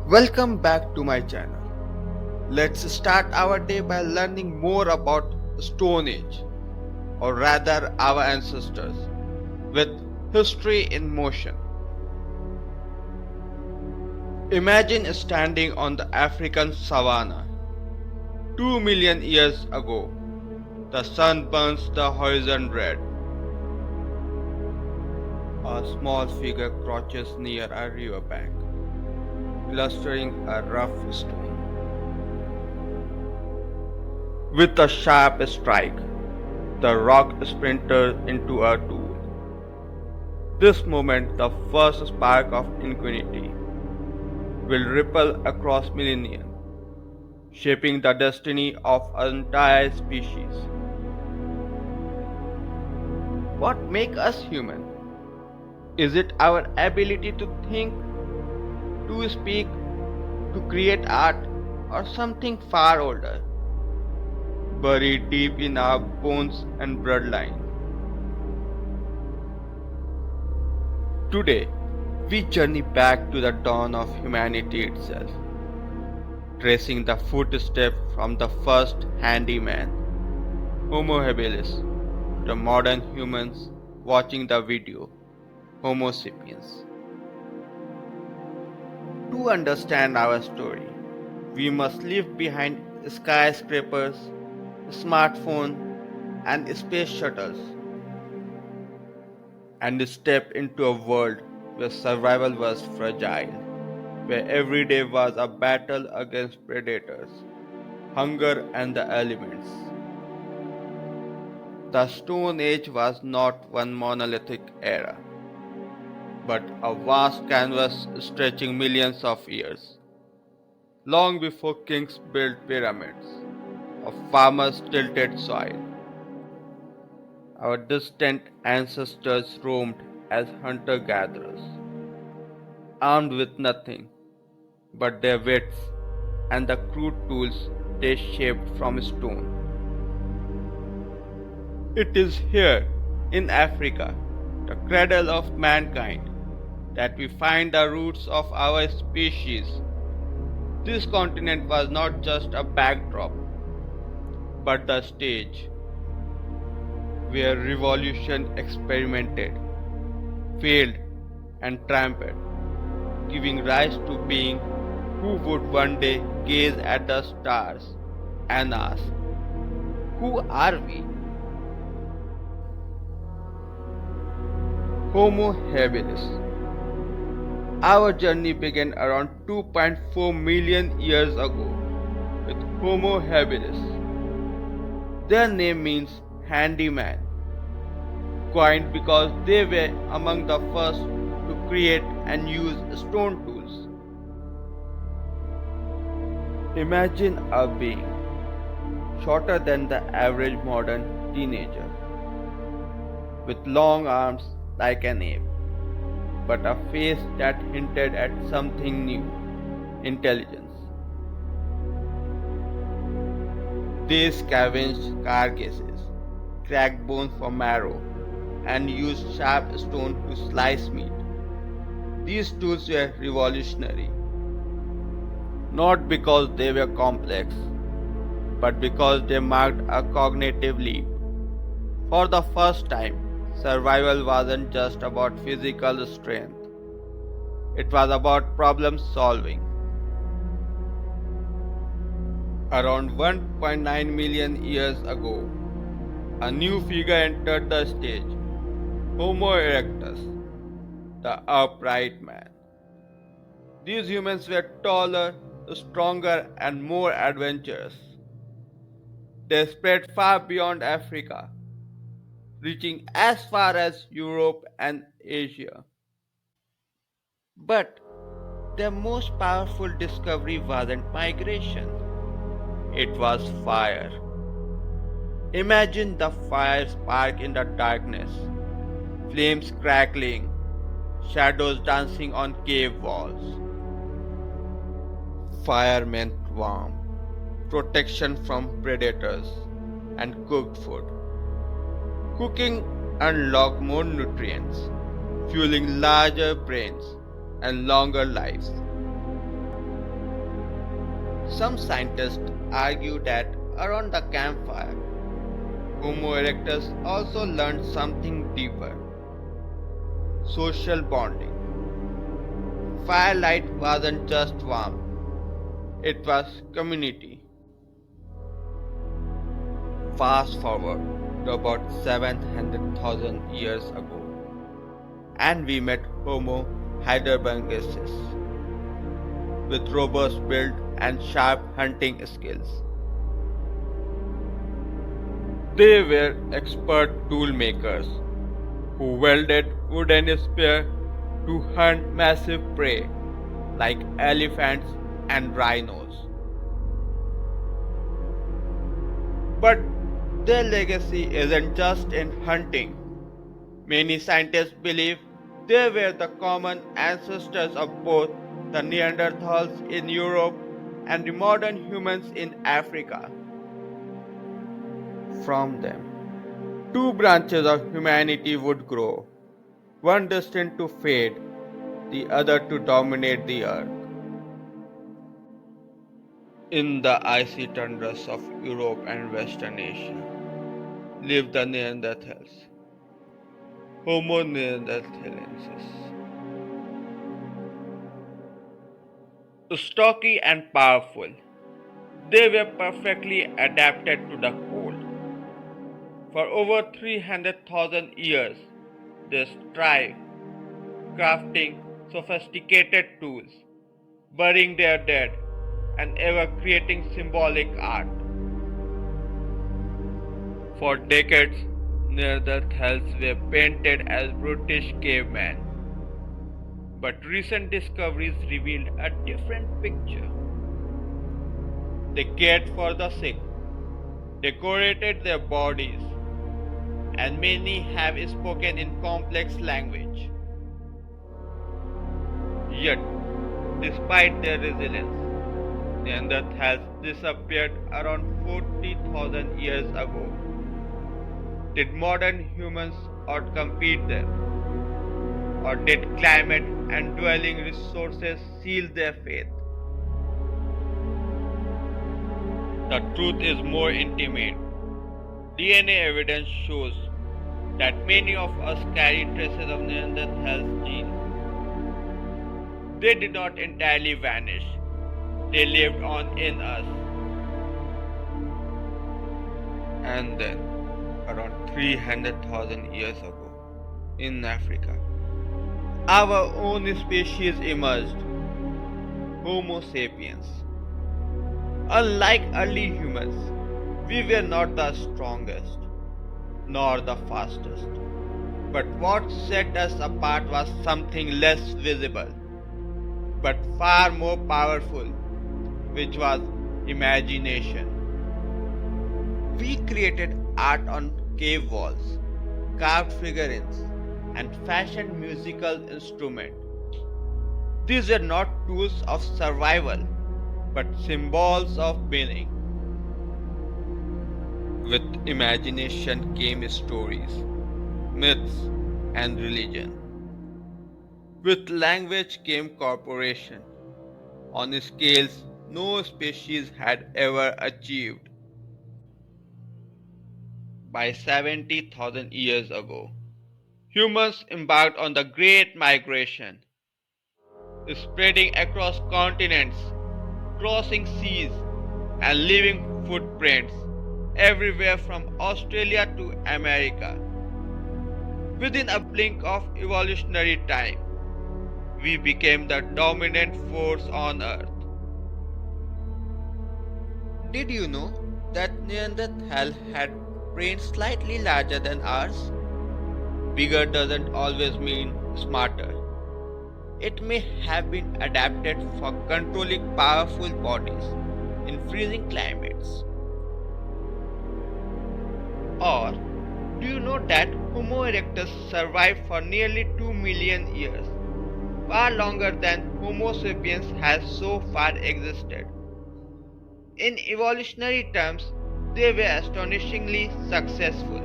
Welcome back to my channel. Let's start our day by learning more about Stone Age, or rather our ancestors, with history in motion. Imagine standing on the African savanna. 2 million years ago, the sun burns the horizon red. A small figure crouches near a riverbank, clustering a rough stone. With a sharp strike, the rock splinters into a tool. This moment, the first spark of infinity, will ripple across millennia, shaping the destiny of an entire species. What makes us human? Is it our ability to think, to speak, to create art, or something far older, buried deep in our bones and bloodline? Today, we journey back to the dawn of humanity itself, tracing the footsteps from the first handyman, Homo habilis, to the modern humans watching the video, Homo sapiens. To understand our story, we must leave behind skyscrapers, smartphones, and space shuttles, and step into a world where survival was fragile, where every day was a battle against predators, hunger, and the elements. The Stone Age was not one monolithic era, but a vast canvas stretching millions of years. Long before kings built pyramids, or farmers tilled soil, our distant ancestors roamed as hunter gatherers, armed with nothing but their wits and the crude tools they shaped from stone. It is here, in Africa, the cradle of mankind, that we find the roots of our species. This continent was not just a backdrop, but the stage where revolution experimented, failed, and triumphed, giving rise to beings who would one day gaze at the stars and ask, who are we? Homo habilis. Our journey began around 2.4 million years ago with Homo habilis. Their name means handyman, coined because they were among the first to create and use stone tools. Imagine a being shorter than the average modern teenager, with long arms like an ape, but a face that hinted at something new, intelligence. They scavenged carcasses, cracked bones for marrow, and used sharp stone to slice meat. These tools were revolutionary, not because they were complex, but because they marked a cognitive leap. For the first time, survival wasn't just about physical strength, it was about problem solving. Around 1.9 million years ago, a new figure entered the stage, Homo erectus, the upright man. These humans were taller, stronger, and more adventurous. They spread far beyond Africa, reaching as far as Europe and Asia. But their most powerful discovery wasn't migration, it was fire. Imagine the fire spark in the darkness, flames crackling, shadows dancing on cave walls. Fire meant warmth, protection from predators, and cooked food. Cooking unlocked more nutrients, fueling larger brains and longer lives. Some scientists argue that around the campfire, Homo erectus also learned something deeper: social bonding. Firelight wasn't just warmth, it was community. Fast forward to about 700,000 years ago, and we met Homo heidelbergensis with robust build and sharp hunting skills. They were expert tool makers who welded wooden spears to hunt massive prey like elephants and rhinos. But their legacy isn't just in hunting. Many scientists believe they were the common ancestors of both the Neanderthals in Europe and the modern humans in Africa. From them, two branches of humanity would grow, one destined to fade, the other to dominate the earth. In the icy tundras of Europe and Western Asia lived the Neanderthals, Homo neanderthalensis. Stocky and powerful, they were perfectly adapted to the cold. For over 300,000 years, they thrived, crafting sophisticated tools, burying their dead, and ever creating symbolic art. For decades, Neanderthals were painted as brutish cavemen, but recent discoveries revealed a different picture. They cared for the sick, decorated their bodies, and many have spoken in complex language. Yet, despite their resilience, Neanderthals disappeared around 40,000 years ago. Did modern humans outcompete them? Or did climate and dwelling resources seal their fate? The truth is more intimate. DNA evidence shows that many of us carry traces of Neanderthals genes. They did not entirely vanish. They lived on in us. And then, around 300,000 years ago, in Africa, our own species emerged, Homo sapiens. Unlike early humans, we were not the strongest, nor the fastest. But what set us apart was something less visible, but far more powerful, which was imagination. We created art on cave walls, carved figurines, and fashioned musical instruments. These were not tools of survival, but symbols of meaning. With imagination came stories, myths, and religion. With language came cooperation on scales no species had ever achieved. By 70,000 years ago, humans embarked on the Great Migration, spreading across continents, crossing seas, and leaving footprints everywhere from Australia to America. Within a blink of evolutionary time, we became the dominant force on Earth. Did you know that Neanderthal had brains slightly larger than ours? Bigger doesn't always mean smarter. It may have been adapted for controlling powerful bodies in freezing climates. Or do you know that Homo erectus survived for nearly 2 million years, far longer than Homo sapiens has so far existed? In evolutionary terms, they were astonishingly successful.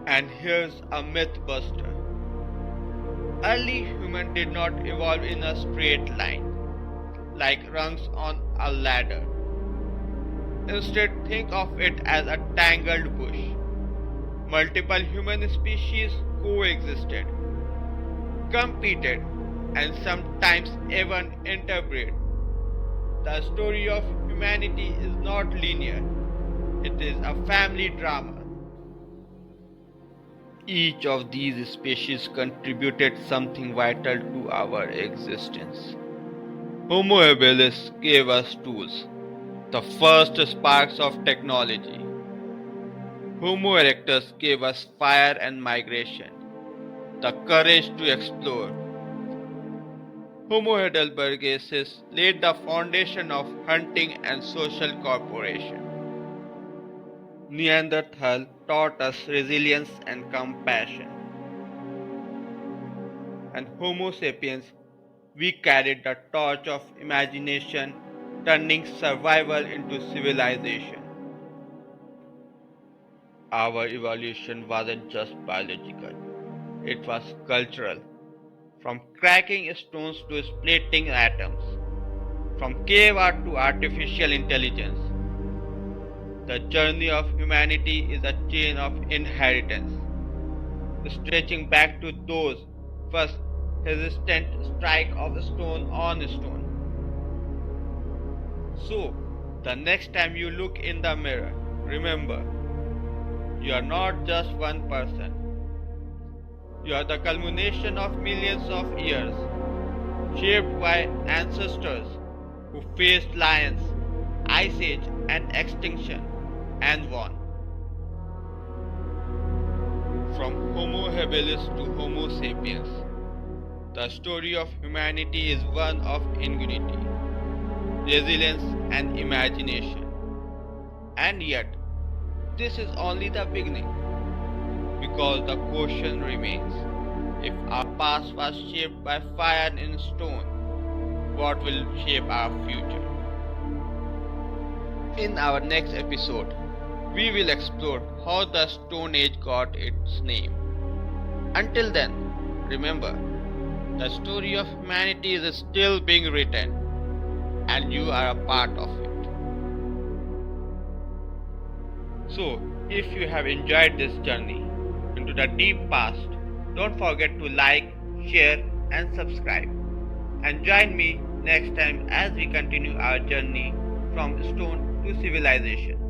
And here's a myth buster. Early humans did not evolve in a straight line. like rungs on a ladder. Instead, think of it as a tangled bush. Multiple human species coexisted, competed, and sometimes even interbred. The story of humanity is not linear, it is a family drama. Each of these species contributed something vital to our existence. Homo habilis gave us tools, the first sparks of technology. Homo erectus gave us fire and migration, the courage to explore. Homo heidelbergensis laid the foundation of hunting and social cooperation. Neanderthal taught us resilience and compassion. And Homo sapiens, we carried the torch of imagination, turning survival into civilization. Our evolution wasn't just biological, it was cultural. From cracking stones to splitting atoms, from cave art to artificial intelligence, the journey of humanity is a chain of inheritance, stretching back to those first resistant strike of stone on stone. So, the next time you look in the mirror, remember, you are not just one person. You are the culmination of millions of years, shaped by ancestors who faced lions, ice age, and extinction, and won. From Homo habilis to Homo sapiens, the story of humanity is one of ingenuity, resilience, and imagination. And yet, this is only the beginning, because the question remains, if our past was shaped by fire and stone, what will shape our future? In our next episode, we will explore how the Stone Age got its name. Until then, remember, the story of humanity is still being written, and you are a part of it. So, if you have enjoyed this journey into the deep past, don't forget to like, share, and subscribe. And join me next time as we continue our journey from stone to civilization.